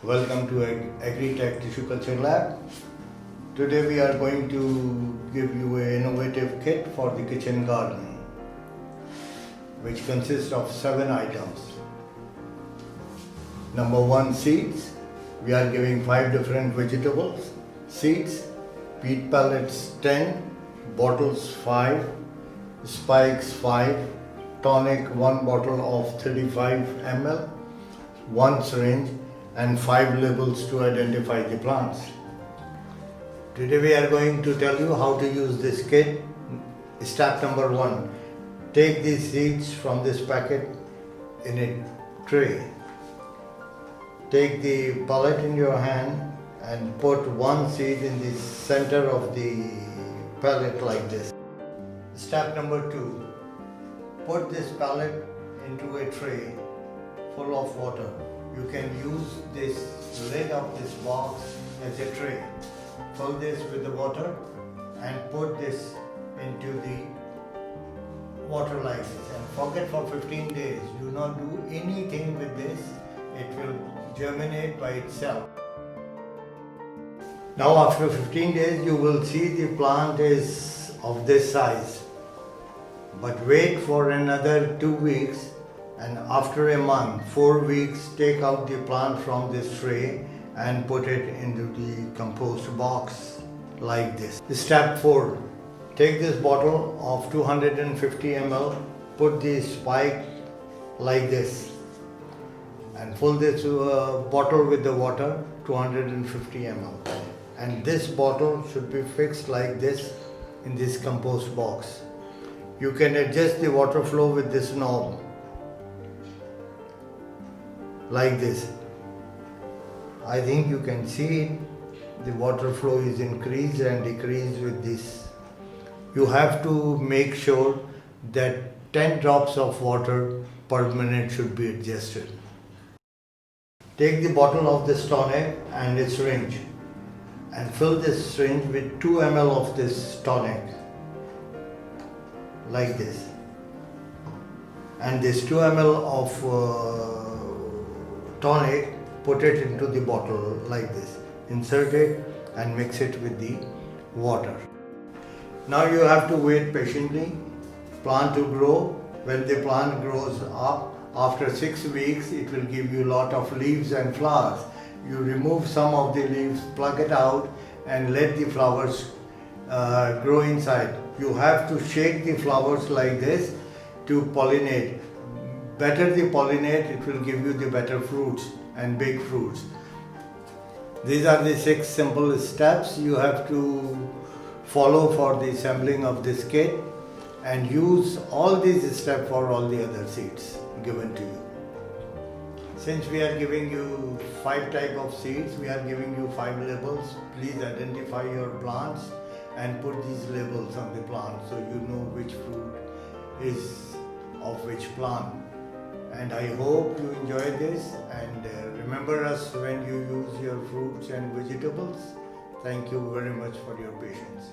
Welcome to Agritech Tissue Culture Lab. Today we are going to give you an innovative kit for the kitchen garden, which consists of 7 items. Number 1, seeds. We are giving 5 different vegetables, seeds, peat pellets 10, bottles 5, spikes 5, tonic 1 bottle of 35 ml, 1 syringe and 5 labels to identify the plants. Today we are going to tell you how to use this kit. Step number 1. Take these seeds from this packet in a tray. Take the pellet in your hand and put 1 seed in the center of the pellet like this. Step number 2. Put this pellet into a tray full of water. You can use this lid of this box as a tray. Fill this with the water and put this into the water like this and forget for 15 days. Do not do anything with this. It will germinate by itself. Now after 15 days you will see the plant is of this size. But wait for another 2 weeks, and after a month, 4 weeks, take out the plant from this tray and put it into the compost box like this. Step 4. Take this bottle of 250 ml, put the spike like this and fill this bottle with the water 250 ml. And this bottle should be fixed like this in this compost box. You can adjust the water flow with this knob like this. I think you can see it. The water flow is increased and decreased with this. You have to make sure that 10 drops of water per minute should be adjusted. Take the bottle of this tonic and its syringe and fill this syringe with 2 ml of this tonic like this, and this 2 ml of tonic, put it into the bottle like this, insert it and mix it with the water. Now you have to wait patiently, plant to grow. When the plant grows up, after 6 weeks it will give you a lot of leaves and flowers. You remove some of the leaves, pluck it out and let the flowers grow inside. You have to shake the flowers like this to pollinate. Better the pollinate, it will give you the better fruits and big fruits. These are the 6 simple steps you have to follow for the assembling of this kit, and use all these steps for all the other seeds given to you. Since we are giving you 5 types of seeds, we are giving you 5 labels. Please identify your plants and put these labels on the plant so you know which fruit is of which plant. And I hope you enjoy this, and remember us when you use your fruits and vegetables. Thank you very much for your patience.